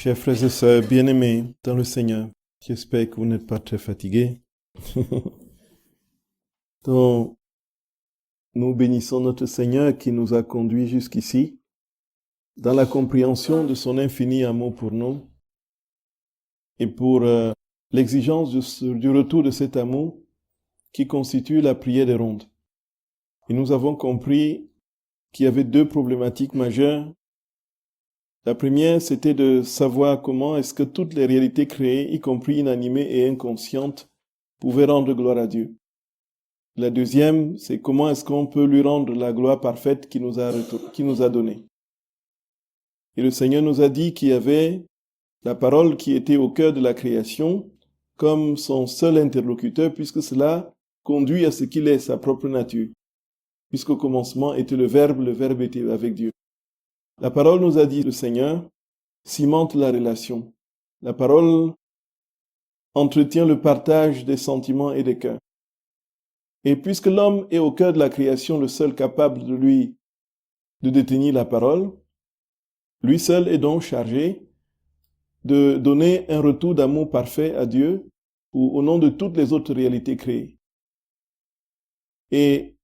Chers frères et sœurs bien-aimés dans le Seigneur, j'espère que vous n'êtes pas très fatigués. Donc, nous bénissons notre Seigneur qui nous a conduits jusqu'ici dans la compréhension de son infini amour pour nous et pour l'exigence du retour de cet amour qui constitue la prière des rondes. Et nous avons compris qu'il y avait deux problématiques majeures. La première, c'était de savoir comment est-ce que toutes les réalités créées, y compris inanimées et inconscientes, pouvaient rendre gloire à Dieu. La deuxième, c'est comment est-ce qu'on peut lui rendre la gloire parfaite qu'il nous a donnée. Et le Seigneur nous a dit qu'il y avait la parole qui était au cœur de la création comme son seul interlocuteur, puisque cela conduit à ce qu'il est, sa propre nature. Puisqu'au commencement était le Verbe était avec Dieu. La parole nous a dit, le Seigneur cimente la relation. La parole entretient le partage des sentiments et des cœurs. Et puisque l'homme est au cœur de la création, le seul capable de détenir la parole, lui seul est donc chargé de donner un retour d'amour parfait à Dieu ou au nom de toutes les autres réalités créées. Et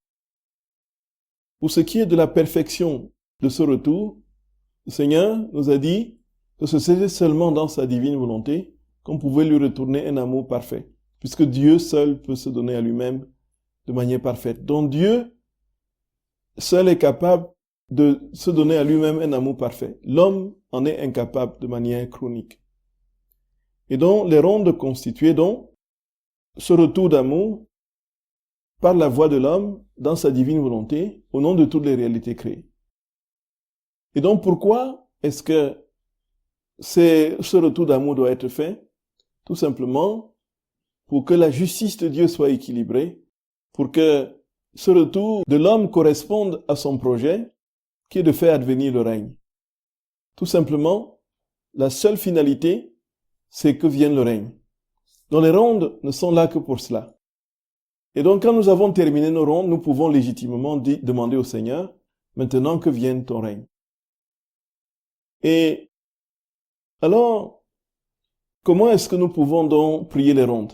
pour ce qui est de la perfection de ce retour, le Seigneur nous a dit que ce serait seulement dans sa divine volonté qu'on pouvait lui retourner un amour parfait, puisque Dieu seul peut se donner à lui-même de manière parfaite. Donc Dieu seul est capable de se donner à lui-même un amour parfait. L'homme en est incapable de manière chronique. Et donc les rondes constituaient donc ce retour d'amour par la voix de l'homme dans sa divine volonté au nom de toutes les réalités créées. Et donc pourquoi est-ce que ce retour d'amour doit être fait? Tout simplement pour que la justice de Dieu soit équilibrée, pour que ce retour de l'homme corresponde à son projet qui est de faire advenir le règne. Tout simplement, la seule finalité, c'est que vienne le règne. Donc les rondes ne sont là que pour cela. Et donc quand nous avons terminé nos rondes, nous pouvons légitimement demander au Seigneur, maintenant que vienne ton règne. Et alors, comment est-ce que nous pouvons donc prier les rondes?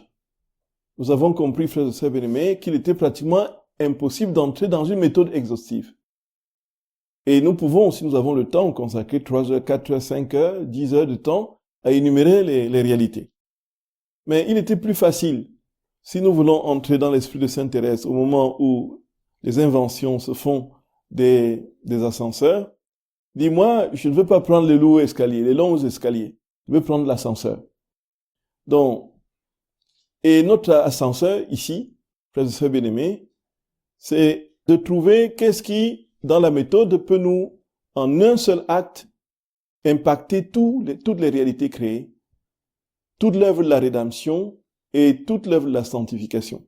Nous avons compris, frères et sœurs bien-aimés, qu'il était pratiquement impossible d'entrer dans une méthode exhaustive. Et nous pouvons, si nous avons le temps, consacrer 3 heures, 4 heures, 5 heures, 10 heures de temps à énumérer les réalités. Mais il était plus facile, si nous voulons entrer dans l'esprit de Sainte Thérèse au moment où les inventions se font des ascenseurs, dis-moi, je ne veux pas prendre les longs escaliers, je veux prendre l'ascenseur. Donc, et notre ascenseur ici, frères et sœurs bien-aimés, c'est de trouver qu'est-ce qui, dans la méthode, peut nous, en un seul acte, impacter toutes les réalités créées, toute l'œuvre de la rédemption et toute l'œuvre de la sanctification.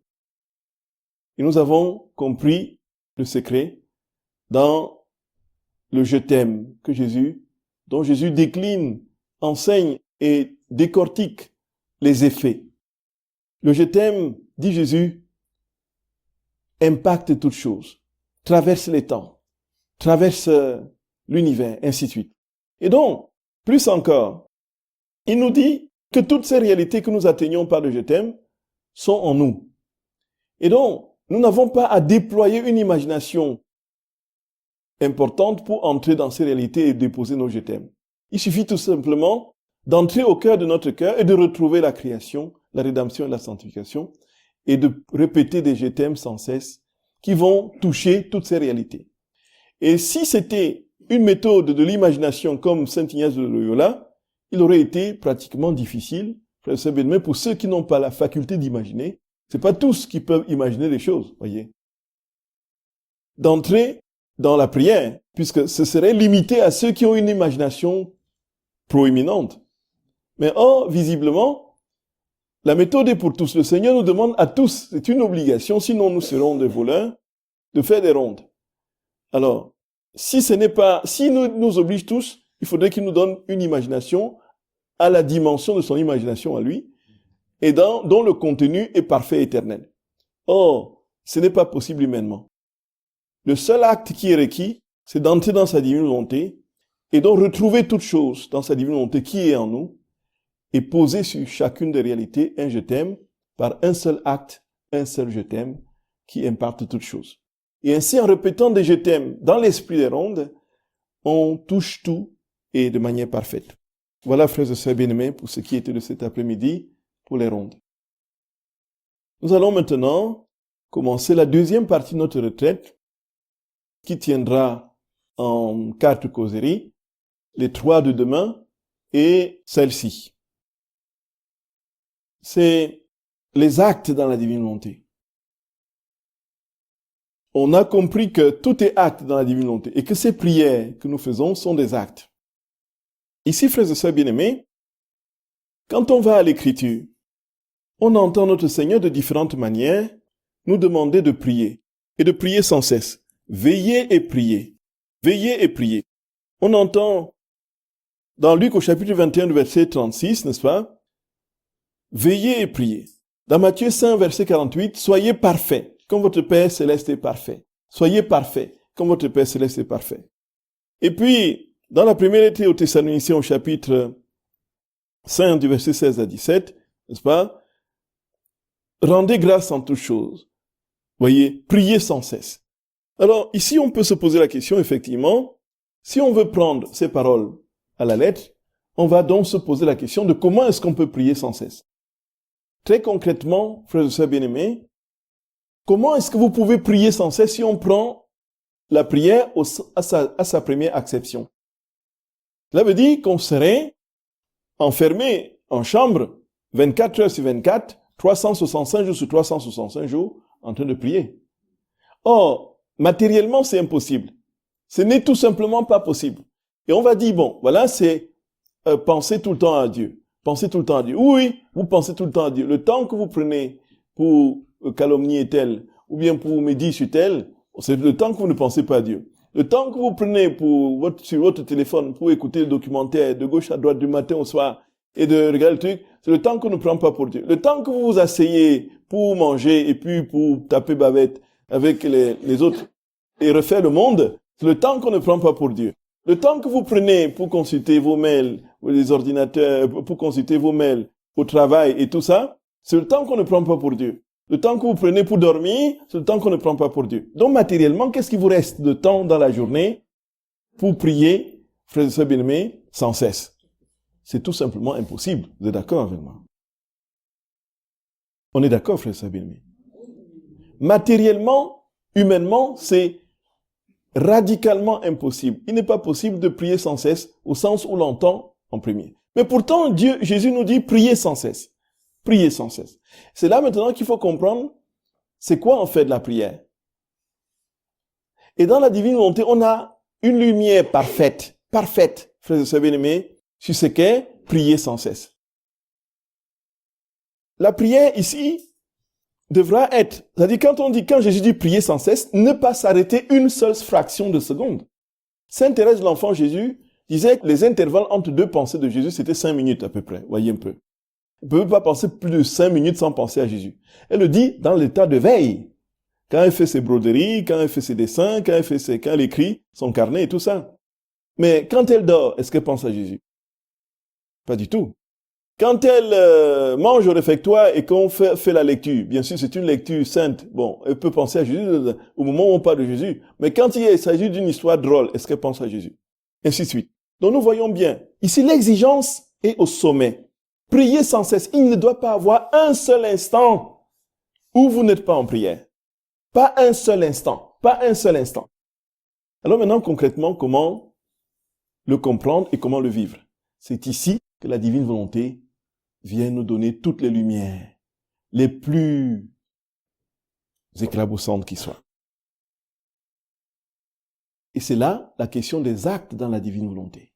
Et nous avons compris le secret dans le je t'aime dont Jésus décline, enseigne et décortique les effets. Le je t'aime, dit Jésus, impacte toutes choses, traverse les temps, traverse l'univers, ainsi de suite. Et donc, plus encore, il nous dit que toutes ces réalités que nous atteignons par le je t'aime sont en nous. Et donc, nous n'avons pas à déployer une imagination importante pour entrer dans ces réalités et déposer nos je t'aime. Il suffit tout simplement d'entrer au cœur de notre cœur et de retrouver la création, la rédemption et la sanctification et de répéter des je t'aime sans cesse qui vont toucher toutes ces réalités. Et si c'était une méthode de l'imagination comme Saint Ignace de Loyola, il aurait été pratiquement difficile, mais pour ceux qui n'ont pas la faculté d'imaginer, c'est pas tous qui peuvent imaginer des choses, voyez. D'entrer dans la prière, puisque ce serait limité à ceux qui ont une imagination proéminente. Mais or, visiblement, la méthode est pour tous. Le Seigneur nous demande à tous, c'est une obligation, sinon nous serons des voleurs, de faire des rondes. Alors, si nous oblige tous, il faudrait qu'il nous donne une imagination à la dimension de son imagination à lui, et dont le contenu est parfait et éternel. Or, ce n'est pas possible humainement. Le seul acte qui est requis, c'est d'entrer dans sa divine volonté Et donc retrouver toute chose dans sa divine volonté qui est en nous et poser sur chacune des réalités un je t'aime par un seul acte, un seul je t'aime qui impacte toute chose. Et ainsi, en répétant des je t'aime dans l'esprit des rondes, on touche tout et de manière parfaite. Voilà, frères et sœurs bien-aimés, pour ce qui était de cet après-midi pour les rondes. Nous allons maintenant commencer la deuxième partie de notre retraite qui tiendra en 4 causeries, les 3 de demain et celle-ci. C'est les actes dans la divine volonté. On a compris que tout est acte dans la divine volonté et que ces prières que nous faisons sont des actes. Ici, frères et sœurs bien-aimés, quand on va à l'écriture, on entend notre Seigneur de différentes manières nous demander de prier et de prier sans cesse. Veillez et priez. Veillez et priez. On entend dans Luc au chapitre 21, verset 36, n'est-ce pas? Veillez et priez. Dans Matthieu 5, verset 48, soyez parfaits, comme votre Père céleste est parfait. Soyez parfaits, comme votre Père céleste est parfait. Et puis, dans la première lettre aux Thessaloniciens au chapitre 5, du verset 16 à 17, n'est-ce pas? Rendez grâce en toutes choses. Voyez, priez sans cesse. Alors, ici, on peut se poser la question, effectivement, si on veut prendre ces paroles à la lettre, on va donc se poser la question de comment est-ce qu'on peut prier sans cesse. Très concrètement, frères et sœurs bien-aimés, comment est-ce que vous pouvez prier sans cesse si on prend la prière à sa première acception? Cela veut dire qu'on serait enfermé en chambre 24 heures sur 24, 365 jours sur 365 jours en train de prier. Or, matériellement, c'est impossible. Ce n'est tout simplement pas possible. Et on va dire, bon, voilà, c'est penser tout le temps à Dieu. Pensez tout le temps à Dieu. Oui, vous pensez tout le temps à Dieu. Le temps que vous prenez pour calomnier tel, ou bien pour médire sur tel, c'est le temps que vous ne pensez pas à Dieu. Le temps que vous prenez sur votre téléphone pour écouter le documentaire de gauche à droite du matin au soir et de regarder le truc, c'est le temps qu'on ne prend pas pour Dieu. Le temps que vous vous asseyez pour manger et puis pour taper bavette avec les autres et refaire le monde, c'est le temps qu'on ne prend pas pour Dieu. Le temps que vous prenez pour consulter vos mails, les ordinateurs, pour consulter vos mails au travail et tout ça, c'est le temps qu'on ne prend pas pour Dieu. Le temps que vous prenez pour dormir, c'est le temps qu'on ne prend pas pour Dieu. Donc matériellement, qu'est-ce qui vous reste de temps dans la journée pour prier, frères et sœurs bien-aimés, sans cesse? C'est tout simplement impossible. Vous êtes d'accord avec moi? On est d'accord, frères et sœurs bien-aimés? Matériellement, humainement, c'est radicalement impossible. Il n'est pas possible de prier sans cesse au sens où l'entend en premier. Mais pourtant, Jésus nous dit priez sans cesse. Priez sans cesse. C'est là maintenant qu'il faut comprendre c'est quoi en fait la prière. Et dans la divine volonté, on a une lumière parfaite, frères et sœurs bien-aimés, sur ce qu'est prier sans cesse. La prière ici devra être, c'est-à-dire quand Jésus dit prier sans cesse, ne pas s'arrêter une seule fraction de seconde. Sainte Thérèse de l'Enfant Jésus disait que les intervalles entre deux pensées de Jésus, c'était 5 minutes à peu près, voyez un peu. On ne peut pas penser plus de 5 minutes sans penser à Jésus. Elle le dit dans l'état de veille. Quand elle fait ses broderies, quand elle fait ses dessins, quand elle écrit son carnet et tout ça. Mais quand elle dort, est-ce qu'elle pense à Jésus? Pas du tout. Quand elle mange au réfectoire et qu'on fait la lecture, bien sûr c'est une lecture sainte, bon, elle peut penser à Jésus au moment où on parle de Jésus. Mais quand il s'agit d'une histoire drôle, est-ce qu'elle pense à Jésus? Ainsi de suite. Donc nous voyons bien, ici l'exigence est au sommet. Priez sans cesse. Il ne doit pas avoir un seul instant où vous n'êtes pas en prière. Pas un seul instant. Pas un seul instant. Alors maintenant, concrètement, comment le comprendre et comment le vivre? C'est ici que la divine volonté vient nous donner toutes les lumières, les plus éclaboussantes qui soient. Et c'est là la question des actes dans la divine volonté.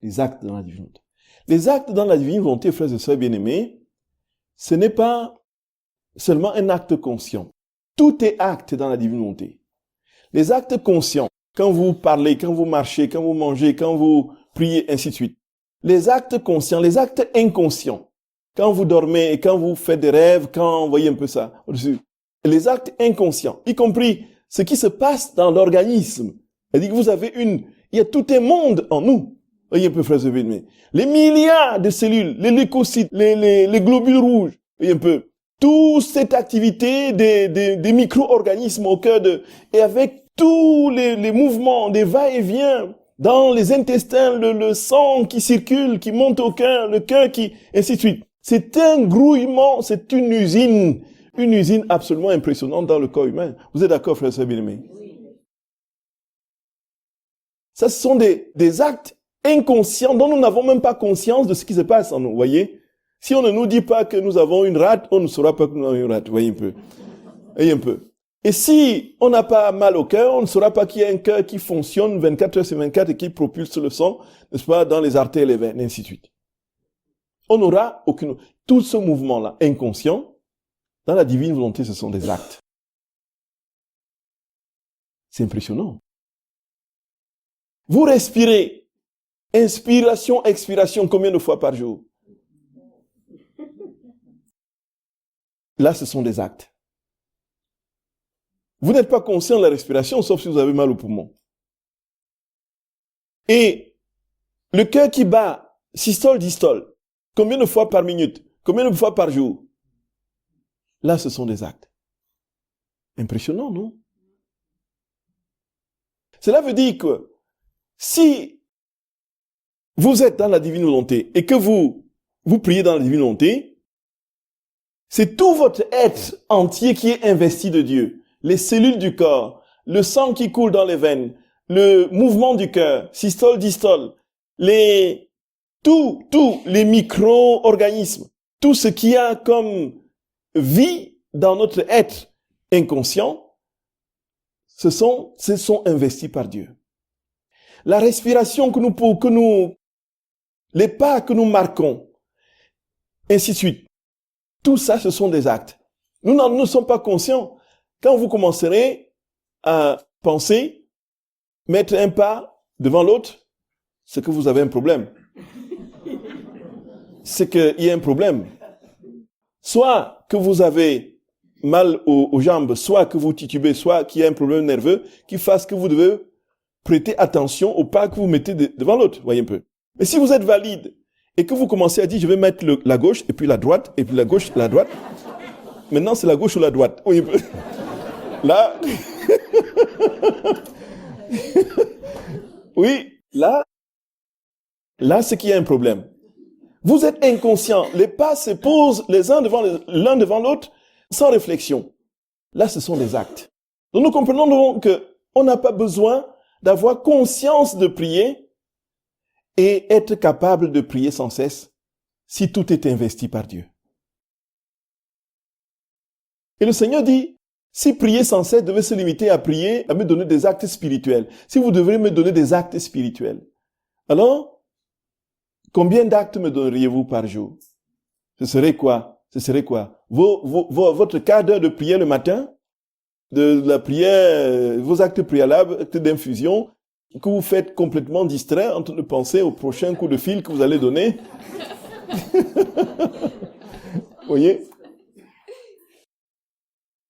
Les actes dans la divine volonté. Les actes dans la divine volonté, frères et sœurs bien-aimés, ce n'est pas seulement un acte conscient. Tout est acte dans la divine volonté. Les actes conscients, quand vous parlez, quand vous marchez, quand vous mangez, quand vous priez, ainsi de suite. Les actes conscients, les actes inconscients, quand vous dormez et quand vous faites des rêves, quand vous voyez un peu ça au-dessus. Les actes inconscients, y compris ce qui se passe dans l'organisme. C'est-à-dire que Il y a tout un monde en nous. Voyez un peu, frères et sœurs. Les milliards de cellules, les leucocytes, les globules rouges. Voyez un peu. Toute cette activité des micro-organismes au cœur et avec tous les mouvements, des va-et-vient dans les intestins, le sang qui circule, qui monte au cœur, le cœur qui, ainsi de suite. C'est un grouillement, c'est une usine absolument impressionnante dans le corps humain. Vous êtes d'accord, frère et sœurs bien-aimés? Ça, ce sont des actes inconscients dont nous n'avons même pas conscience de ce qui se passe en nous, voyez? Si on ne nous dit pas que nous avons une rate, on ne saura pas que nous avons une rate, voyez un peu. Voyez un peu. Et si on n'a pas mal au cœur, on ne saura pas qu'il y a un cœur qui fonctionne 24 heures sur 24 et qui propulse le sang, n'est-ce pas, dans les artères et les veines, et ainsi de suite. On n'aura aucune... Tout ce mouvement-là, inconscient, dans la divine volonté, ce sont des actes. C'est impressionnant. Vous respirez. Inspiration, expiration, combien de fois par jour? Là, ce sont des actes. Vous n'êtes pas conscient de la respiration, sauf si vous avez mal au poumon. Et le cœur qui bat, systole, distole, combien de fois par minute? Combien de fois par jour? Là, ce sont des actes. Impressionnant, non? Cela veut dire que si vous êtes dans la divine volonté et que vous priez dans la divine volonté, c'est tout votre être entier qui est investi de Dieu. Les cellules du corps, le sang qui coule dans les veines, le mouvement du cœur, systole, distole, tous les micro-organismes, tout ce qui a comme vie dans notre être inconscient, se sont investis par Dieu. La respiration les pas que nous marquons, ainsi de suite, tout ça, ce sont des actes. Nous ne sommes pas conscients. Quand vous commencerez à penser, mettre un pas devant l'autre, c'est que vous avez un problème. C'est qu'il y a un problème. Soit que vous avez mal aux jambes, soit que vous titubez, soit qu'il y a un problème nerveux qui fasse que vous devez prêter attention au pas que vous mettez devant l'autre, voyez un peu. Mais si vous êtes valide et que vous commencez à dire, je vais mettre la gauche et puis la droite, et puis la gauche, la droite, maintenant c'est la gauche ou la droite, voyez un peu. Là, oui, là, c'est qu'il y a un problème. Vous êtes inconscient. Les pas se posent l'un devant l'autre sans réflexion. Là, ce sont des actes. Donc, nous comprenons donc qu'on n'a pas besoin d'avoir conscience de prier et être capable de prier sans cesse si tout est investi par Dieu. Et le Seigneur dit, si prier sans cesse devait se limiter à prier, à me donner des actes spirituels, si vous devriez me donner des actes spirituels, alors, combien d'actes me donneriez-vous par jour? Ce serait quoi? Votre quart d'heure de prière le matin, de la prière, vos actes préalables, actes d'infusion, que vous faites complètement distrait en train de penser au prochain coup de fil que vous allez donner. Voyez?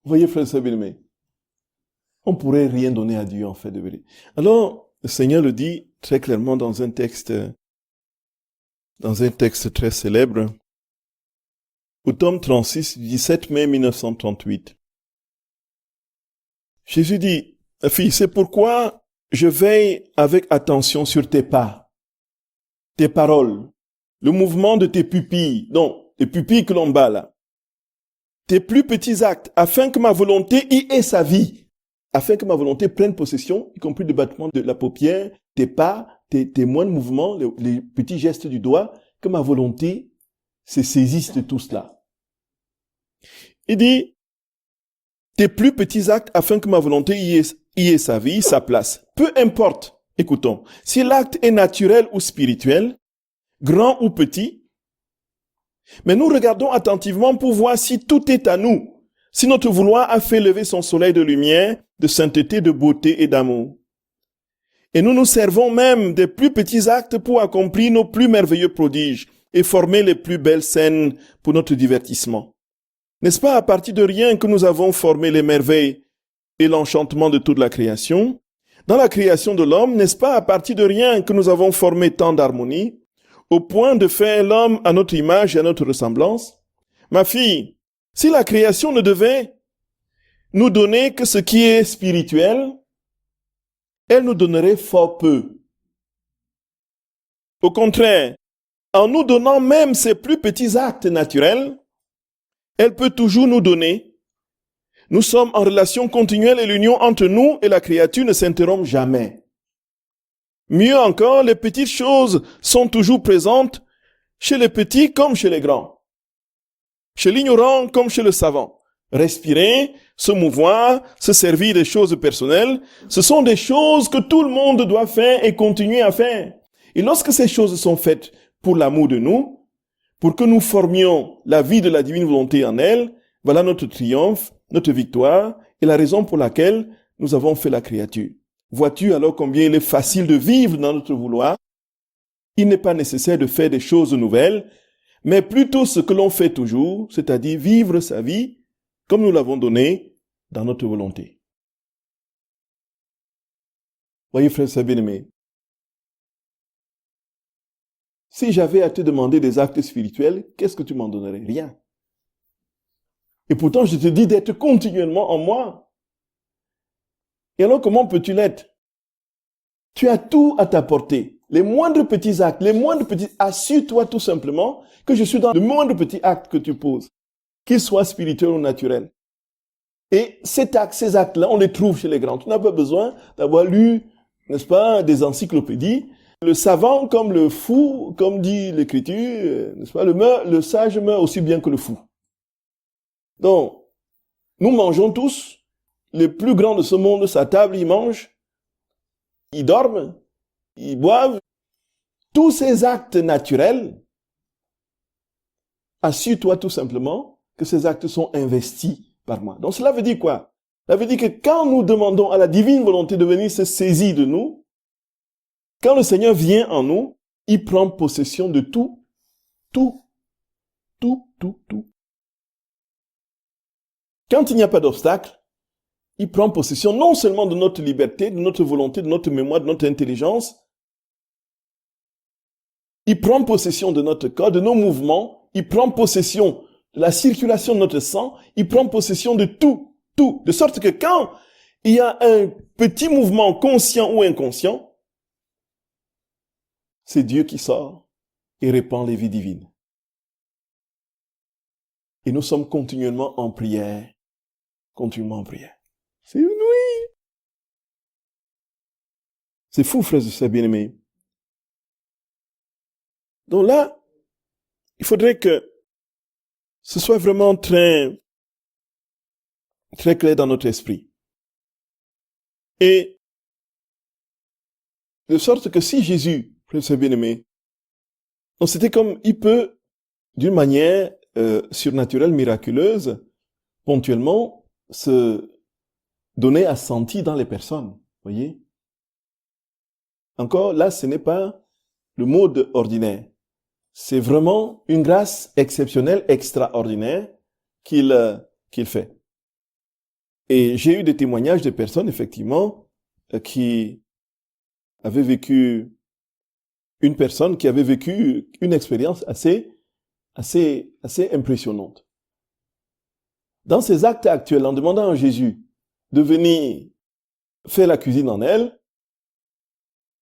Voyez, frère Sabine, on pourrait rien donner à Dieu en fait de vérité. Alors, le Seigneur le dit très clairement dans un texte très célèbre, au tome 36, 17 mai 1938. Jésus dit, « Fille, c'est pourquoi je veille avec attention sur tes pas, tes paroles, le mouvement de tes pupilles, donc les pupilles que l'on bat là, tes plus petits actes, afin que ma volonté y ait sa vie, afin que ma volonté prenne possession, y compris le battement de la paupière, tes pas, tes moindres mouvements, les petits gestes du doigt, que ma volonté se saisisse de tout cela. » Il dit, tes plus petits actes afin que ma volonté y ait sa vie, sa place. Peu importe, écoutons, si l'acte est naturel ou spirituel, grand ou petit, mais nous regardons attentivement pour voir si tout est à nous, si notre vouloir a fait lever son soleil de lumière, de sainteté, de beauté et d'amour. Et nous nous servons même des plus petits actes pour accomplir nos plus merveilleux prodiges et former les plus belles scènes pour notre divertissement. N'est-ce pas à partir de rien que nous avons formé les merveilles et l'enchantement de toute la création? Dans la création de l'homme, n'est-ce pas à partir de rien que nous avons formé tant d'harmonie, au point de faire l'homme à notre image et à notre ressemblance? Ma fille, si la création ne devait nous donner que ce qui est spirituel, elle nous donnerait fort peu. Au contraire, en nous donnant même ses plus petits actes naturels, elle peut toujours nous donner. Nous sommes en relation continuelle et l'union entre nous et la créature ne s'interrompt jamais. Mieux encore, les petites choses sont toujours présentes chez les petits comme chez les grands, chez l'ignorant comme chez le savant. Respirer, se mouvoir, se servir des choses personnelles, ce sont des choses que tout le monde doit faire et continuer à faire. Et lorsque ces choses sont faites pour l'amour de nous, pour que nous formions la vie de la divine volonté en elle, voilà notre triomphe, notre victoire et la raison pour laquelle nous avons fait la créature. Vois-tu alors combien il est facile de vivre dans notre vouloir? Il n'est pas nécessaire de faire des choses nouvelles, mais plutôt ce que l'on fait toujours, c'est-à-dire vivre sa vie comme nous l'avons donné dans notre volonté. Voyez, frères et bien-aimés, si j'avais à te demander des actes spirituels, qu'est-ce que tu m'en donnerais? Rien. Et pourtant, je te dis d'être continuellement en moi. Et alors, comment peux-tu l'être? Tu as tout à t'apporter. Les moindres petits actes, assure-toi tout simplement que je suis dans le moindre petit acte que tu poses, qu'il soit spirituel ou naturel. Et ces actes-là, on les trouve chez les grands. Tu n'as pas besoin d'avoir lu, n'est-ce pas, des encyclopédies. Le savant comme le fou, comme dit l'Écriture, n'est-ce pas, le sage meurt aussi bien que le fou. Donc, nous mangeons tous. Les plus grands de ce monde, sa table, ils mangent, ils dorment, ils boivent. Tous ces actes naturels, assure-toi tout simplement que ces actes sont investis par moi. Donc cela veut dire quoi? Cela veut dire que quand nous demandons à la divine volonté de venir se saisir de nous, quand le Seigneur vient en nous, il prend possession de tout. Quand il n'y a pas d'obstacle, il prend possession non seulement de notre liberté, de notre volonté, de notre mémoire, de notre intelligence, il prend possession de notre corps, de nos mouvements, il prend possession de la circulation de notre sang, il prend possession de tout. De sorte que quand il y a un petit mouvement conscient ou inconscient, c'est Dieu qui sort et répand les vies divines. Et nous sommes continuellement en prière. C'est inouï. C'est fou, frères et sœurs bien-aimés. Donc là, il faudrait que ce soit vraiment très, très clair dans notre esprit. Et de sorte que si Jésus, frères et sœurs bien-aimés, donc c'était comme il peut, d'une manière surnaturelle, miraculeuse, ponctuellement, se donner à sentir dans les personnes. Voyez? Encore, là, ce n'est pas le mode ordinaire. C'est vraiment une grâce exceptionnelle, extraordinaire qu'il fait. Et j'ai eu des témoignages de personnes, effectivement, qui avaient vécu, une personne qui avait vécu une expérience assez impressionnante. Dans ses actes actuels, en demandant à Jésus de venir faire la cuisine en elle,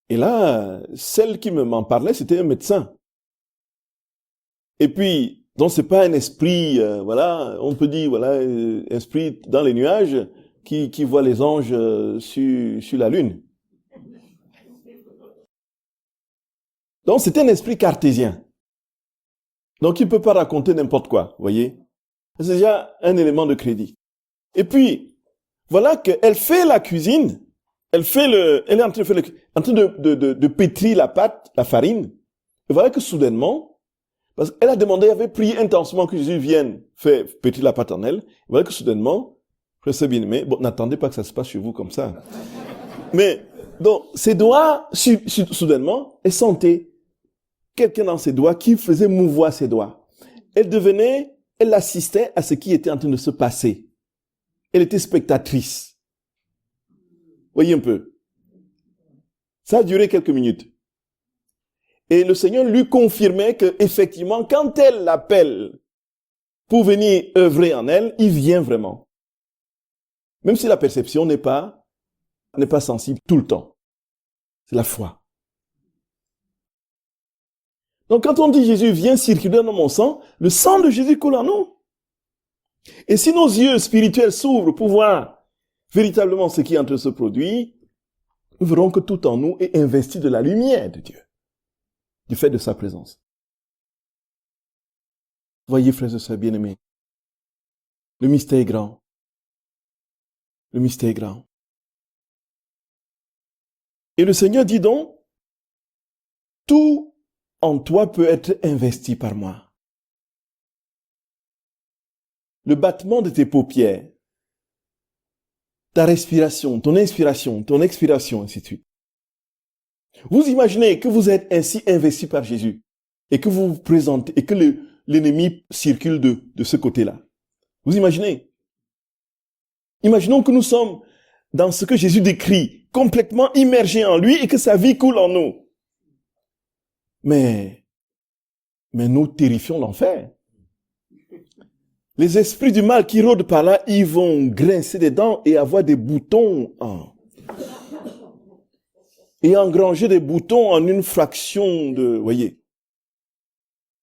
et là, celle qui m'en parlait, c'était un médecin. Et puis, donc c'est pas un esprit, on peut dire, esprit dans les nuages qui voit les anges sur la lune. Donc c'est un esprit cartésien. Donc il ne peut pas raconter n'importe quoi, voyez. C'est déjà un élément de crédit. Et puis, voilà qu'elle fait la cuisine, elle est en train de pétrir la pâte, la farine. Et voilà que soudainement, parce qu'elle a demandé, elle avait prié intensément que Jésus vienne faire pétrir la pâte en elle. Et voilà que soudainement, frère bien-aimé, bon, n'attendez pas que ça se passe chez vous comme ça. Mais, donc, ses doigts, soudainement, elle sentait quelqu'un dans ses doigts qui faisait mouvoir ses doigts. Elle assistait à ce qui était en train de se passer. Elle était spectatrice. Voyez un peu. Ça a duré quelques minutes. Et le Seigneur lui confirmait que, effectivement, quand elle l'appelle pour venir œuvrer en elle, il vient vraiment. Même si la perception n'est pas sensible tout le temps. C'est la foi. Donc quand on dit Jésus vient circuler dans mon sang, le sang de Jésus coule en nous. Et si nos yeux spirituels s'ouvrent pour voir véritablement ce qui est en train de se produire, nous verrons que tout en nous est investi de la lumière de Dieu, du fait de sa présence. Voyez, frères et sœurs bien-aimés, le mystère est grand. Le mystère est grand. Et le Seigneur dit donc, tout en toi peut être investi par moi. Le battement de tes paupières, ta respiration, ton inspiration, ton expiration, ainsi de suite. Vous imaginez que vous êtes ainsi investi par Jésus et que vous vous présentez et que l'ennemi circule de ce côté-là. Vous imaginez? Imaginons que nous sommes dans ce que Jésus décrit, complètement immergés en lui et que sa vie coule en nous. Mais nous terrifions l'enfer. Les esprits du mal qui rôdent par là, ils vont grincer des dents et avoir des boutons et engranger des boutons en une fraction de, voyez,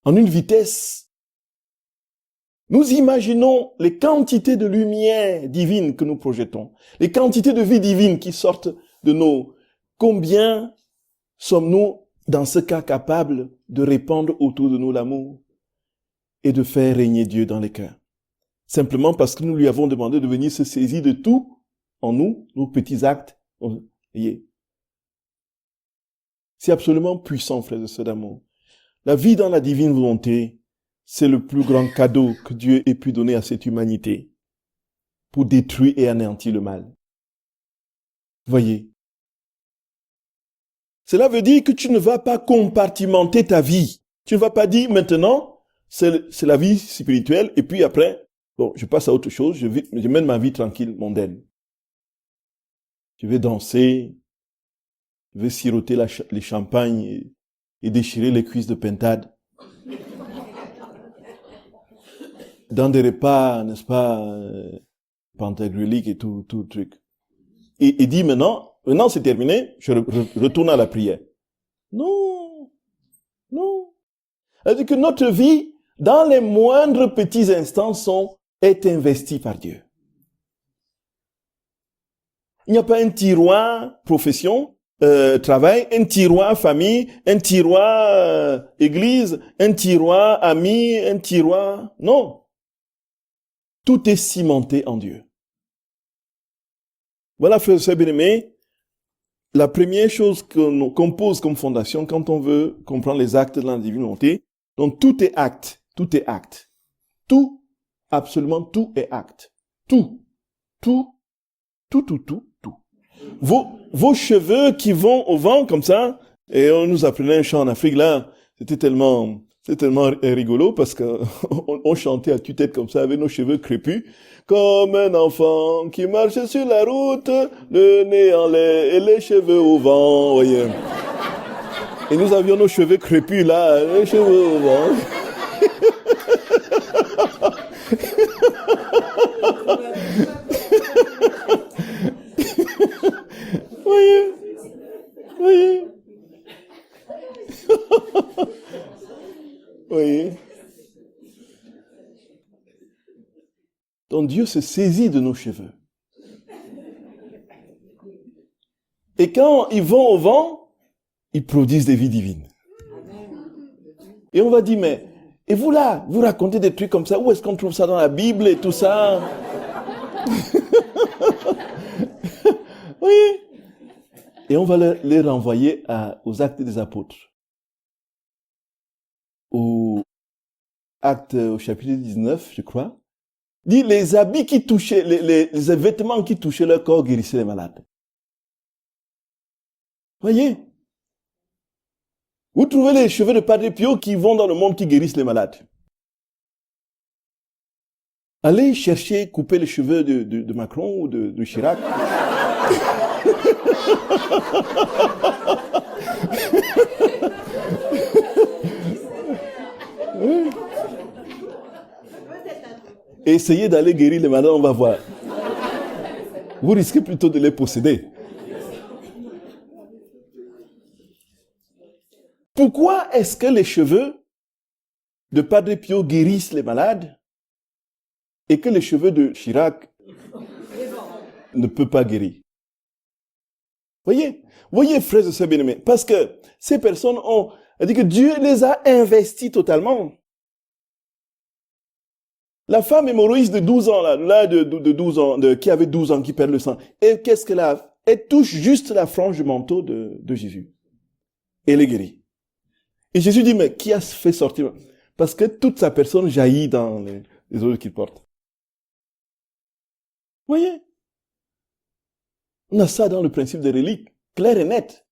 en une vitesse. Nous imaginons les quantités de lumière divine que nous projetons, les quantités de vie divine qui sortent de nos... Combien sommes-nous, dans ce cas, capables de répandre autour de nous l'amour et de faire régner Dieu dans les cœurs? Simplement parce que nous lui avons demandé de venir se saisir de tout en nous, nos petits actes. Voyez. C'est absolument puissant, frères et sœurs d'amour. La vie dans la divine volonté, c'est le plus grand cadeau que Dieu ait pu donner à cette humanité pour détruire et anéantir le mal. Voyez. Cela veut dire que tu ne vas pas compartimenter ta vie. Tu ne vas pas dire maintenant, c'est la vie spirituelle et puis après, bon, je passe à autre chose, je mène ma vie tranquille, mondaine. Je vais danser, je vais siroter les champagnes et déchirer les cuisses de pintade. Dans des repas, n'est-ce pas, pantagruéliques et tout le truc. Et dit maintenant c'est terminé, je retourne à la prière. Non. C'est-à-dire que notre vie, dans les moindres petits instants, est investie par Dieu. Il n'y a pas un tiroir profession, travail, un tiroir famille, un tiroir église, un tiroir ami, un tiroir... Non. Tout est cimenté en Dieu. Voilà, frères et sœurs bien-aimés, la première chose qu'on pose comme fondation quand on veut comprendre les actes de la divine volonté. Donc tout est acte. Tout, absolument tout est acte. Tout. Vos cheveux qui vont au vent comme ça, et on nous apprenait un chant en Afrique là, c'était tellement rigolo parce que on chantait à tue-tête comme ça avec nos cheveux crépus, comme un enfant qui marche sur la route, le nez en l'air et les cheveux au vent, voyez. Et nous avions nos cheveux crépus là, les cheveux au vent. Voyez. Voyez. Donc Dieu se saisit de nos cheveux. Et quand ils vont au vent, ils produisent des vies divines. Et on va dire, mais, et vous là, vous racontez des trucs comme ça, où est-ce qu'on trouve ça dans la Bible et tout ça? Oui. Et on va les renvoyer aux actes des apôtres. Au chapitre 19, je crois. Dit les habits qui touchaient, les vêtements qui touchaient leur corps guérissaient les malades. Voyez? Vous trouvez les cheveux de Padre Pio qui vont dans le monde qui guérissent les malades. Allez chercher, couper les cheveux de Macron ou de Chirac. Essayez d'aller guérir les malades, on va voir. Vous risquez plutôt de les posséder. Pourquoi est-ce que les cheveux de Padre Pio guérissent les malades et que les cheveux de Chirac ne peuvent pas guérir? Voyez, frères et sœurs bien-aimés, parce que ces personnes ont dit que Dieu les a investis totalement. La femme hémorroïde de 12 ans, de 12 ans, qui avait 12 ans, qui perd le sang, et qu'est-ce qu'elle a? Elle touche juste la frange du manteau de Jésus. Et elle est guérie. Et Jésus dit, mais qui a fait sortir? Parce que toute sa personne jaillit dans les odeurs qu'il porte. Voyez? On a ça dans le principe des reliques, clair et net.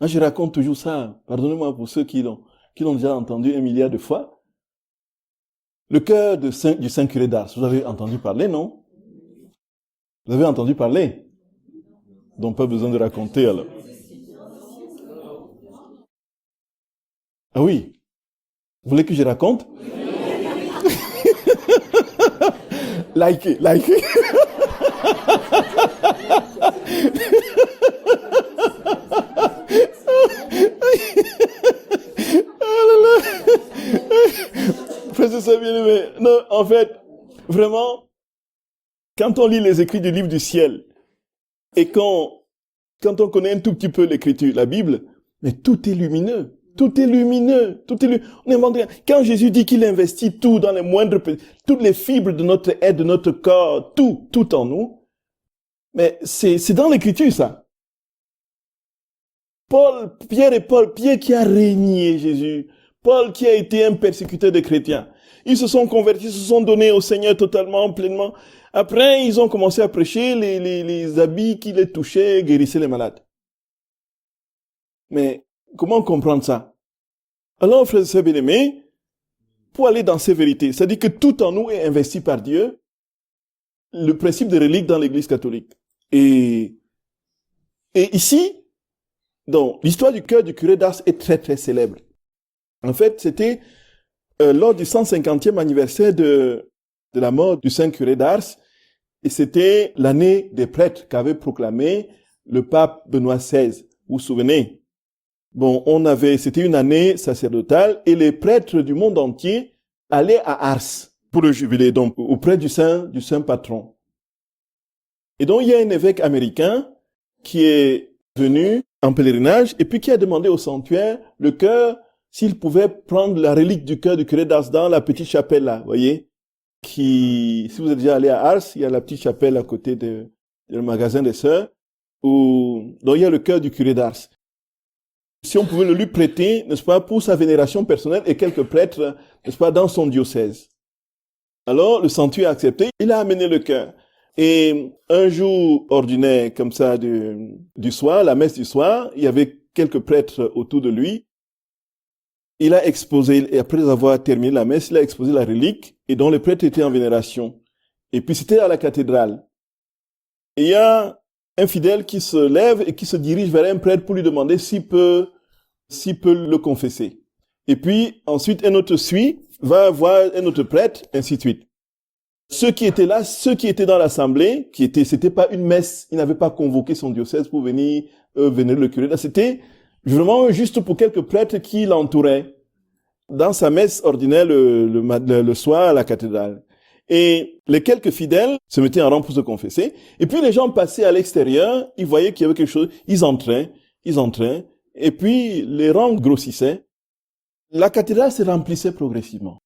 Moi, je raconte toujours ça, pardonnez-moi pour ceux qui l'ont déjà entendu 1 milliard de fois. Le cœur du Saint Curé d'Ars, vous avez entendu parler, non? Vous avez entendu parler? Donc pas besoin de raconter alors. Ah oui? Vous voulez que je raconte? Likez. Frères et sœurs bien-aimés, non, en fait, vraiment, quand on lit les écrits du livre du ciel, et quand on connaît un tout petit peu l'écriture, la Bible, mais tout est lumineux. Tout est lumineux. On n'invente rien. Quand Jésus dit qu'il investit tout dans les moindres, toutes les fibres de notre être, de notre corps, tout en nous, mais c'est dans l'écriture, ça. Pierre qui a régné Jésus. Paul qui a été un persécuteur des chrétiens. Ils se sont convertis, se sont donnés au Seigneur totalement, pleinement. Après, ils ont commencé à prêcher, les habits qui les touchaient guérissaient les malades. Mais comment comprendre ça? Alors, frères et sœurs bien-aimés, pour aller dans ces vérités, c'est-à-dire que tout en nous est investi par Dieu, le principe de relique dans l'Église catholique. Et ici, donc, l'histoire du cœur du curé d'Ars est très très célèbre. En fait, c'était lors du 150e anniversaire de la mort du Saint Curé d'Ars, et c'était l'année des prêtres qu'avait proclamé le pape Benoît XVI. Vous vous souvenez? Bon, c'était une année sacerdotale, et les prêtres du monde entier allaient à Ars pour le jubilé, donc auprès du saint patron. Et donc, il y a un évêque américain qui est venu en pèlerinage, et puis qui a demandé au sanctuaire le cœur, s'il pouvait prendre la relique du cœur du curé d'Ars dans la petite chapelle là, voyez, si vous êtes déjà allé à Ars, il y a la petite chapelle à côté du magasin des sœurs, donc il y a le cœur du curé d'Ars. Si on pouvait le lui prêter, n'est-ce pas, pour sa vénération personnelle et quelques prêtres, n'est-ce pas, dans son diocèse. Alors, le sanctuaire a accepté, il a amené le cœur. Et un jour ordinaire, comme ça, du soir, la messe du soir, il y avait quelques prêtres autour de lui. Il a exposé, et après avoir terminé la messe, il a exposé la relique, et dont les prêtres étaient en vénération. Et puis c'était à la cathédrale. Et il y a un fidèle qui se lève et qui se dirige vers un prêtre pour lui demander s'il peut le confesser. Et puis, ensuite, un autre va voir un autre prêtre, ainsi de suite. Ceux qui étaient là, ceux qui étaient dans l'assemblée, c'était pas une messe, il n'avait pas convoqué son diocèse pour venir vénérer le curé. Là, c'était vraiment juste pour quelques prêtres qui l'entouraient dans sa messe ordinaire le soir à la cathédrale. Et les quelques fidèles se mettaient en rang pour se confesser. Et puis les gens passaient à l'extérieur, ils voyaient qu'il y avait quelque chose, ils entraient. Et puis les rangs grossissaient. La cathédrale se remplissait progressivement.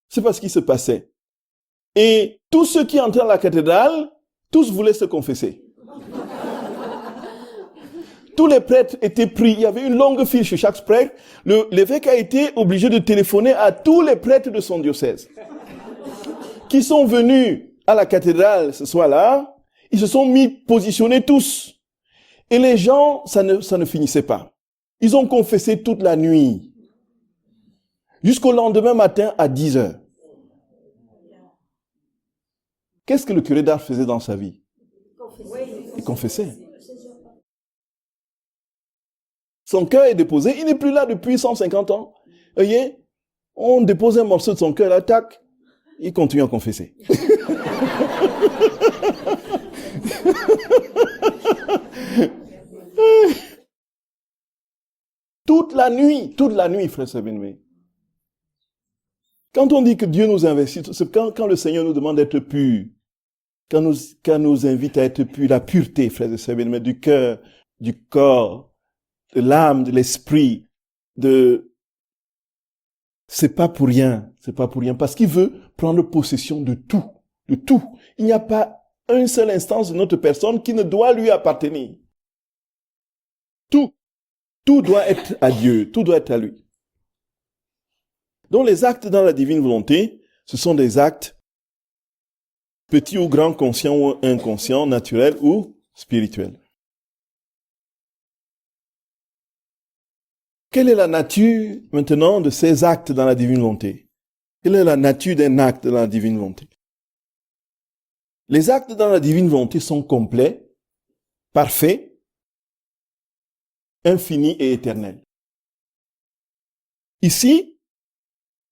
C'est pas ce qui se passait. Et tous ceux qui entraient à la cathédrale, tous voulaient se confesser. Tous les prêtres étaient pris. Il y avait une longue file chez chaque prêtre. L'évêque a été obligé de téléphoner à tous les prêtres de son diocèse qui sont venus à la cathédrale ce soir-là. Ils se sont positionnés tous. Et les gens, ça ne finissait pas. Ils ont confessé toute la nuit. Jusqu'au lendemain matin à 10 heures. Qu'est-ce que le curé d'Ars faisait dans sa vie? Il confessait. Son cœur est déposé. Il n'est plus là depuis 150 ans. Vous voyez, on dépose un morceau de son cœur, là, tac, il continue à confesser. Toute la nuit, frère Sabine. Quand on dit que Dieu nous investit, c'est quand le Seigneur nous demande d'être pur, quand nous invite à être pur, la pureté, frère Sabine, du cœur, du corps, de l'âme, de l'esprit, c'est pas pour rien, parce qu'il veut prendre possession de tout. Il n'y a pas une seule instance de notre personne qui ne doit lui appartenir. Tout doit être à Dieu, tout doit être à lui. Donc les actes dans la divine volonté, ce sont des actes petits ou grands, conscients ou inconscients, naturels ou spirituels. Quelle est la nature maintenant de ces actes dans la divine volonté? Quelle est la nature d'un acte dans la divine volonté? Les actes dans la divine volonté sont complets, parfaits, infinis et éternels. Ici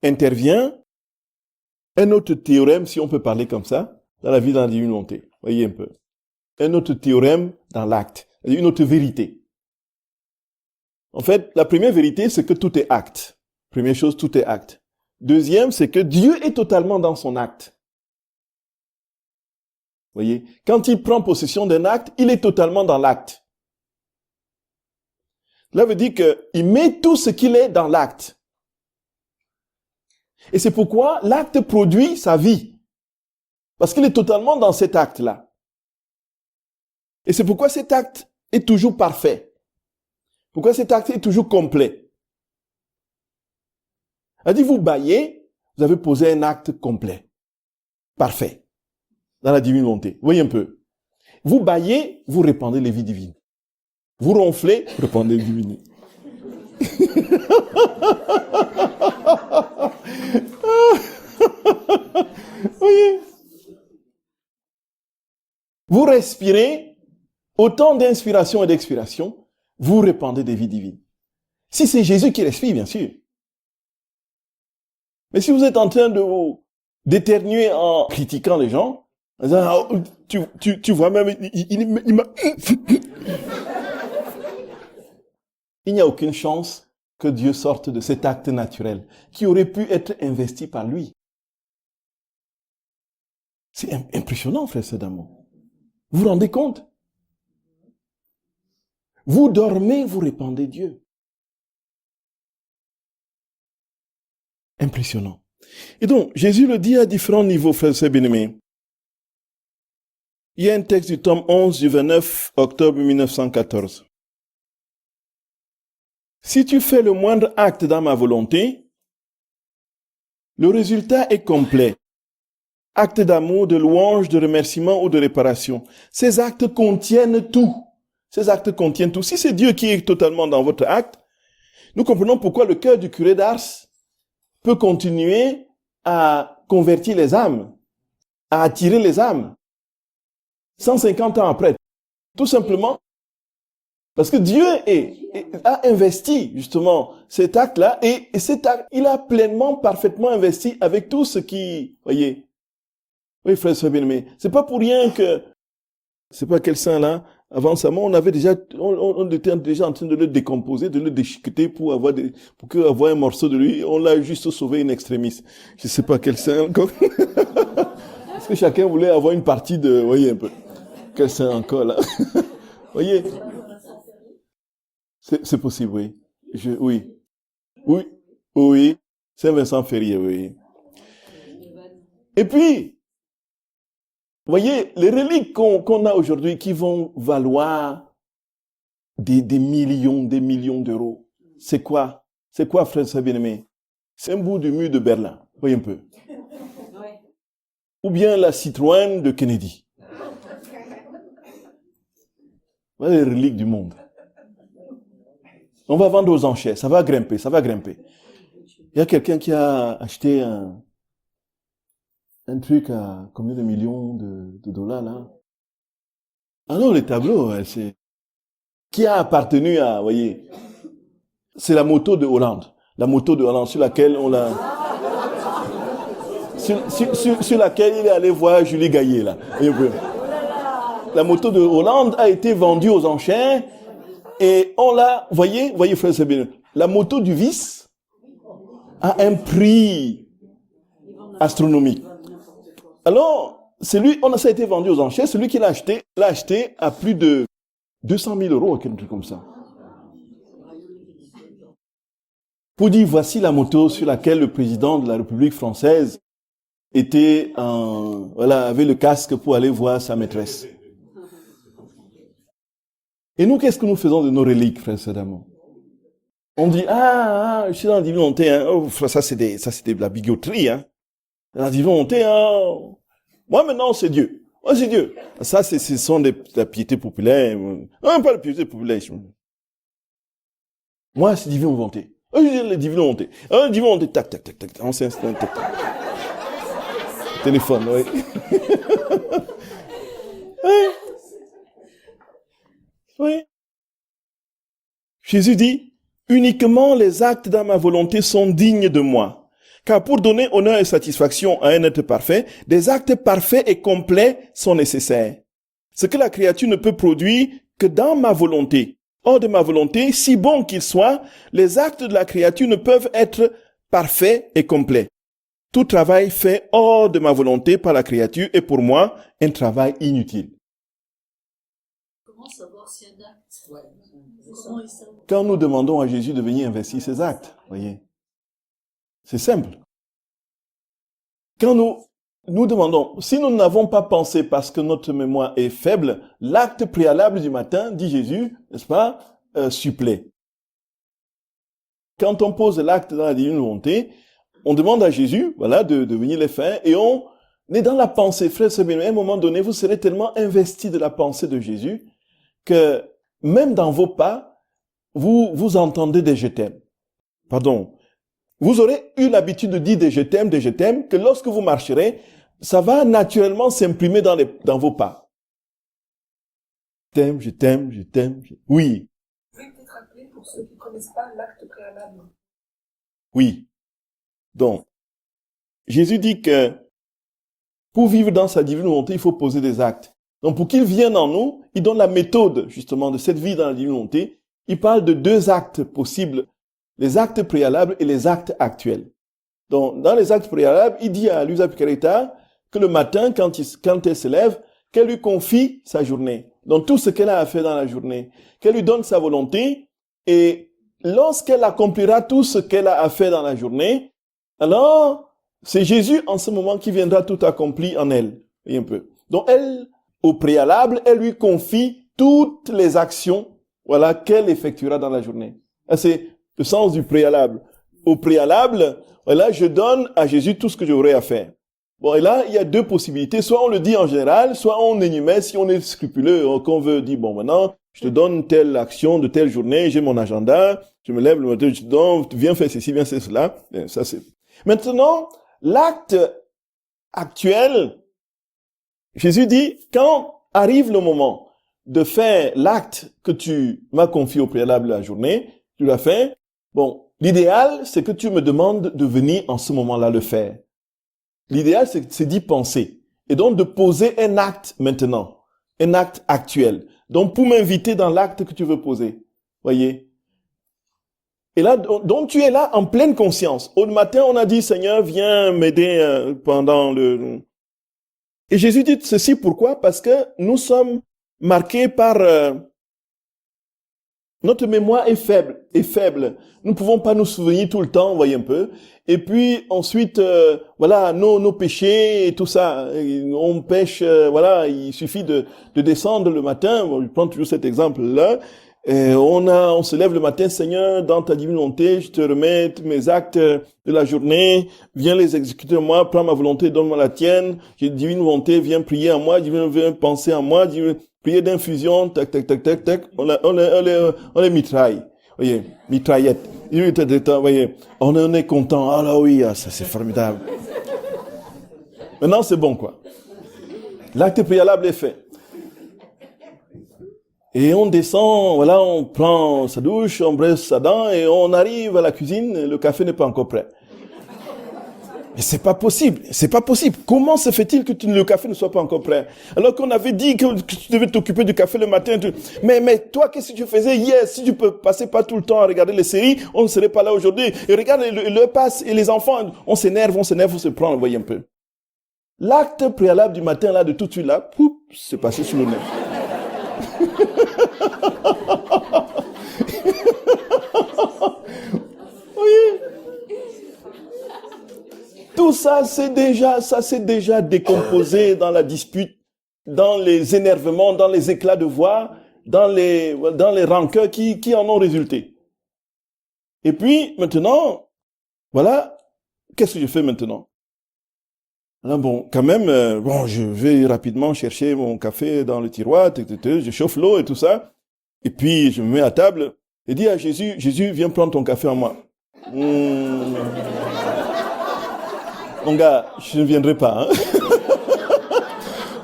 intervient un autre théorème, si on peut parler comme ça, dans la vie dans la divine volonté. Voyez un peu. Un autre théorème dans l'acte, une autre vérité. En fait, la première vérité, c'est que tout est acte. Première chose, tout est acte. Deuxième, c'est que Dieu est totalement dans son acte. Voyez, quand il prend possession d'un acte, il est totalement dans l'acte. Cela veut dire qu'il met tout ce qu'il est dans l'acte. Et c'est pourquoi l'acte produit sa vie. Parce qu'il est totalement dans cet acte-là. Et c'est pourquoi cet acte est toujours parfait. Pourquoi cet acte est toujours complet? Elle dit, vous baillez, vous avez posé un acte complet, parfait, dans la divine volonté. Voyez un peu. Vous baillez, vous répandez les vies divines. Vous ronflez, vous répandez les divines. Voyez. Vous respirez, autant d'inspiration et d'expiration, vous répandez des vies divines. Si c'est Jésus qui respire, bien sûr. Mais si vous êtes en train de vous d'éternuer en critiquant les gens, en disant, tu vois même, il m'a... Il n'y a aucune chance que Dieu sorte de cet acte naturel qui aurait pu être investi par lui. C'est impressionnant, frère Sedamo. Vous vous rendez compte? Vous dormez, vous répandez Dieu. Impressionnant. Et donc, Jésus le dit à différents niveaux, frères et bien-aimés. Il y a un texte du tome 11 du 29 octobre 1914. Si tu fais le moindre acte dans ma volonté, le résultat est complet. Acte d'amour, de louange, de remerciement ou de réparation. Ces actes contiennent tout. Si c'est Dieu qui est totalement dans votre acte, nous comprenons pourquoi le cœur du curé d'Ars peut continuer à convertir les âmes, à attirer les âmes, 150 ans après. Tout simplement parce que Dieu a investi justement cet acte-là, et cet acte, il a pleinement, parfaitement investi avec tout ce qui, voyez. Oui, frère, soyez bien-aimés. C'est pas pour rien que, c'est pas quel saint là, avant sa mort, on était déjà en train de le décomposer, de le déchiqueter pour avoir un morceau de lui. On l'a juste sauvé in extremis. Je sais pas quel saint encore. Parce que chacun voulait avoir une partie de, voyez un peu. Quel saint encore là. Voyez. C'est possible, oui. Oui. Saint Vincent Ferrier, oui. Et puis, voyez, les reliques qu'on a aujourd'hui qui vont valoir des millions d'euros. C'est quoi, frère bien-aimé? C'est un bout du mur de Berlin. Voyez un peu. Ou bien la Citroën de Kennedy. Voilà les reliques du monde. On va vendre aux enchères. Ça va grimper. Il y a quelqu'un qui a acheté un truc à combien de millions de dollars, là? Ah non, les tableaux, c'est... Qui a appartenu à, vous voyez, c'est la moto de Hollande. La moto de Hollande sur laquelle on l'a... Sur laquelle il est allé voir Julie Gaillet, là. La moto de Hollande a été vendue aux enchères et on l'a, voyez frère Sabine, la moto du vice a un prix astronomique. Alors, ça a été vendu aux enchères, celui qui l'a acheté à plus de 200 000 euros, quelque chose comme ça. Pour dire, voici la moto sur laquelle le président de la République française avait le casque pour aller voir sa maîtresse. Et nous, qu'est-ce que nous faisons de nos reliques, frère Sadamo? On dit, je suis dans la divinité, hein. Oh, ça c'est de la bigoterie, hein. La divinité, hein. Moi, maintenant, c'est Dieu. Moi, c'est Dieu. Ça, ce sont de la piété populaire. Pas de piété populaire. Moi, c'est divine volonté. Je dis la divine volonté. Divine volonté, tac, tac, tac, tac. On s'installe, tac, tac. Téléphone, oui. Oui. Jésus dit, uniquement les actes dans ma volonté sont dignes de moi. Car pour donner honneur et satisfaction à un être parfait, des actes parfaits et complets sont nécessaires. Ce que la créature ne peut produire que dans ma volonté. Hors de ma volonté, si bon qu'il soit, les actes de la créature ne peuvent être parfaits et complets. Tout travail fait hors de ma volonté par la créature est pour moi un travail inutile. Comment savoir si un acte... Quand nous demandons à Jésus de venir investir ses actes, voyez, c'est simple. Quand nous demandons, si nous n'avons pas pensé parce que notre mémoire est faible, l'acte préalable du matin, dit Jésus, n'est-ce pas, supplée. Quand on pose l'acte dans la divine volonté, on demande à Jésus, de venir les faire, et on est dans la pensée. Frère, à un moment donné, vous serez tellement investi de la pensée de Jésus que même dans vos pas, vous entendez des je t'aime. Pardon. Vous aurez eu l'habitude de dire des je t'aime, que lorsque vous marcherez, ça va naturellement s'imprimer dans vos pas. Je t'aime. Oui. Vous pouvez peut-être rappeler pour ceux qui ne connaissent pas l'acte préalable. Oui. Donc, Jésus dit que pour vivre dans sa divine volonté, il faut poser des actes. Donc, pour qu'il vienne en nous, il donne la méthode, justement, de cette vie dans la divine volonté. Il parle de 2 actes possibles, les actes préalables et les actes actuels. Donc, dans les actes préalables, il dit à Luisa Picaretta que le matin, quand elle se lève, qu'elle lui confie sa journée. Donc, tout ce qu'elle a à faire dans la journée. Qu'elle lui donne sa volonté. Et lorsqu'elle accomplira tout ce qu'elle a à faire dans la journée, alors, c'est Jésus en ce moment qui viendra tout accompli en elle. Voyez un peu. Donc, elle, au préalable, elle lui confie toutes les actions, qu'elle effectuera dans la journée. C'est le sens du préalable. Au préalable, je donne à Jésus tout ce que j'aurai à faire. Bon, et là, il y a 2 possibilités. Soit on le dit en général, soit on énumère si on est scrupuleux, qu'on veut dire, bon, maintenant, je te donne telle action de telle journée, j'ai mon agenda, je me lève le matin, je te donne, viens faire ceci, viens faire cela. Ça, c'est... Maintenant, l'acte actuel, Jésus dit, quand arrive le moment de faire l'acte que tu m'as confié au préalable de la journée, tu l'as fait. Bon, l'idéal, c'est que tu me demandes de venir en ce moment-là le faire. L'idéal, c'est d'y penser. Et donc, de poser un acte maintenant. Un acte actuel. Donc, pour m'inviter dans l'acte que tu veux poser. Voyez? Et là, donc tu es là en pleine conscience. Au matin, on a dit, Seigneur, viens m'aider pendant le... Et Jésus dit ceci, pourquoi? Parce que nous sommes marqués par... notre mémoire est faible. Nous ne pouvons pas nous souvenir tout le temps, voyez un peu. Et puis ensuite, nos péchés et tout ça. On pêche, il suffit de descendre le matin. Je prends toujours cet exemple-là. Et on se lève le matin, Seigneur, dans ta divine volonté, je te remets mes actes de la journée, viens les exécuter en moi, prends ma volonté, donne-moi la tienne, j'ai une divine volonté, viens prier en moi, viens penser en moi, prier d'infusion, tac, on les mitraille. Voyez, mitraillette. Voyez, on est content, ah là oui, ça c'est formidable. Maintenant c'est bon quoi. L'acte préalable est fait. Et on descend, voilà, on prend sa douche, on brosse sa dent et on arrive à la cuisine, le café n'est pas encore prêt. Mais c'est pas possible, c'est pas possible. Comment se fait-il que le café ne soit pas encore prêt? Alors qu'on avait dit que tu devais t'occuper du café le matin. Mais toi, qu'est-ce que tu faisais hier? Si tu peux passer pas tout le temps à regarder les séries, on ne serait pas là aujourd'hui. Et regarde, le passe et les enfants, on s'énerve, on se prend, vous voyez un peu. L'acte préalable du matin, là, de tout de suite, là, poup, c'est passé sous le nez. Oui. Tout ça, c'est déjà décomposé dans la dispute, dans les énervements, dans les éclats de voix, dans les rancœurs qui en ont résulté. Et puis, maintenant, voilà, qu'est-ce que je fais maintenant? Là, bon, quand même, je vais rapidement chercher mon café dans le tiroir, je chauffe l'eau et tout ça, et puis je me mets à table et dis à Jésus, viens prendre ton café en moi. Mon gars, je ne viendrai pas. Hein?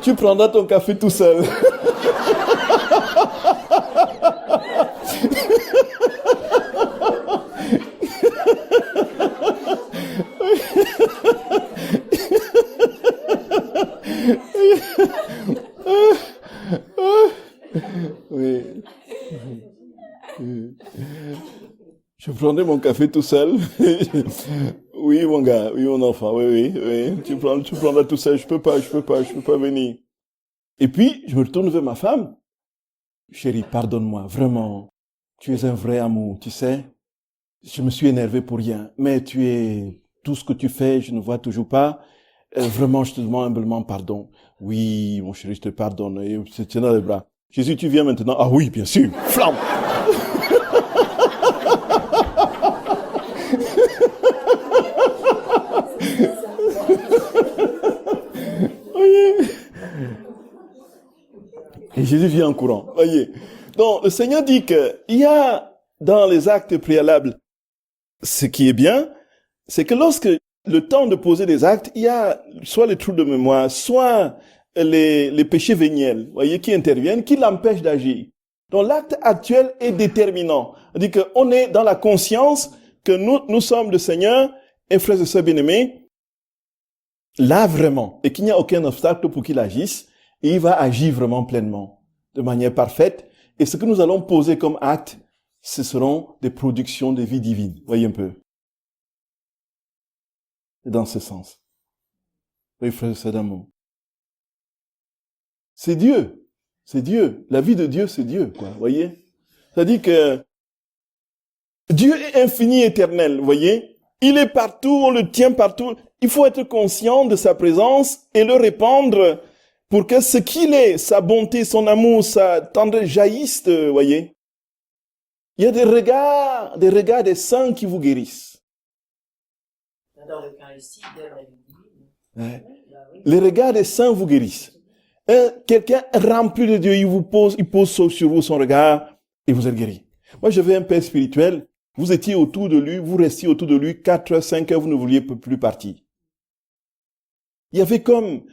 Tu prendras ton café tout seul. Oui. Je prendrai mon café tout seul. Oui, mon gars, oui, mon enfant, oui. Tu prendras tout seul, je peux pas venir. Et puis, je me retourne vers ma femme. Chérie, pardonne-moi, vraiment. Tu es un vrai amour, tu sais. Je me suis énervé pour rien, mais tu es tout ce que tu fais, je ne vois toujours pas. Vraiment, je te demande humblement pardon. Oui, mon chéri, je te pardonne. Et je te tiens dans les bras. Jésus, tu viens maintenant? Ah oui, bien sûr. Flamme! Et Jésus vient en courant. Voyez. Donc, le Seigneur dit qu'il y a dans les actes préalables, ce qui est bien, c'est que lorsque le temps de poser des actes, il y a soit les trous de mémoire, soit les péchés véniels, voyez, qui interviennent, qui l'empêchent d'agir. Donc, l'acte actuel est déterminant. C'est-à-dire qu'on est dans la conscience que nous sommes le Seigneur, et frères et sœurs bien-aimés, là vraiment, et qu'il n'y a aucun obstacle pour qu'il agisse, et il va agir vraiment pleinement, de manière parfaite. Et ce que nous allons poser comme acte, ce seront des productions de vie divine. Voyez un peu. Et dans ce sens. Oui, frères et sœurs d'amour. C'est Dieu. C'est Dieu. La vie de Dieu, c'est Dieu, quoi. Voyez? C'est-à-dire que Dieu est infini, éternel. Voyez? Il est partout, on le tient partout. Il faut être conscient de sa présence et le répandre pour que ce qu'il est, sa bonté, son amour, sa tendresse jaillissent, voyez. Il y a des regards des saints qui vous guérissent. Dans l'Eucharistie, donne la vie divine. Ouais. Les regards des saints vous guérissent. Quelqu'un rempli de Dieu, il pose sur vous son regard et vous êtes guéri. Moi, j'avais un père spirituel, vous étiez autour de lui, vous restiez autour de lui, 4 heures, 5 heures, vous ne vouliez plus partir. Il y avait comme,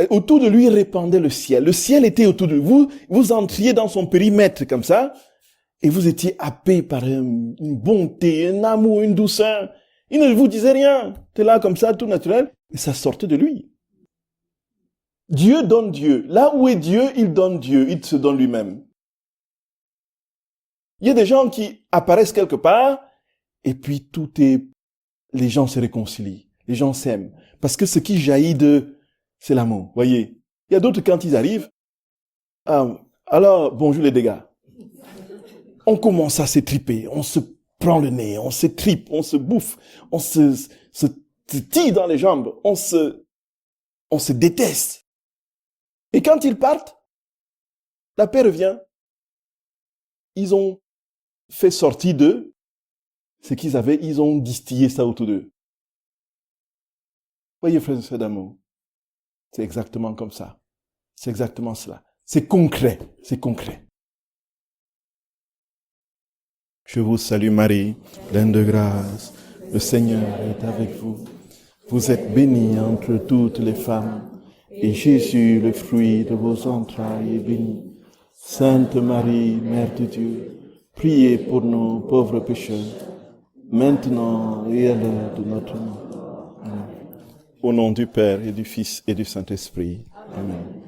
autour de lui, il répandait le ciel. Le ciel était autour de vous. Vous entriez dans son périmètre comme ça, et vous étiez happé par une bonté, un amour, une douceur. Il ne vous disait rien. T'es là comme ça, tout naturel, et ça sortait de lui. Dieu donne Dieu. Là où est Dieu, il donne Dieu. Il se donne lui-même. Il y a des gens qui apparaissent quelque part, et puis les gens se réconcilient. Les gens s'aiment. Parce que ce qui jaillit d'eux, c'est l'amour. Voyez. Il y a d'autres, quand ils arrivent, alors, bonjour les dégâts. On commence à s'étriper, on se prend le nez, on s'étripe, on se bouffe, on se tire dans les jambes, on se déteste. Et quand ils partent, la paix revient. Ils ont fait sortir d'eux ce qu'ils avaient, ils ont distillé ça autour d'eux. Voyez, frères et sœurs d'amour, c'est exactement comme ça. C'est exactement cela. C'est concret, c'est concret. Je vous salue Marie, pleine de grâce. Le Seigneur est avec vous. Vous êtes bénie entre toutes les femmes. Et Jésus, le fruit de vos entrailles, est béni. Sainte Marie, Mère de Dieu, priez pour nous pauvres pécheurs, maintenant et à l'heure de notre mort. Amen. Au nom du Père et du Fils et du Saint-Esprit. Amen.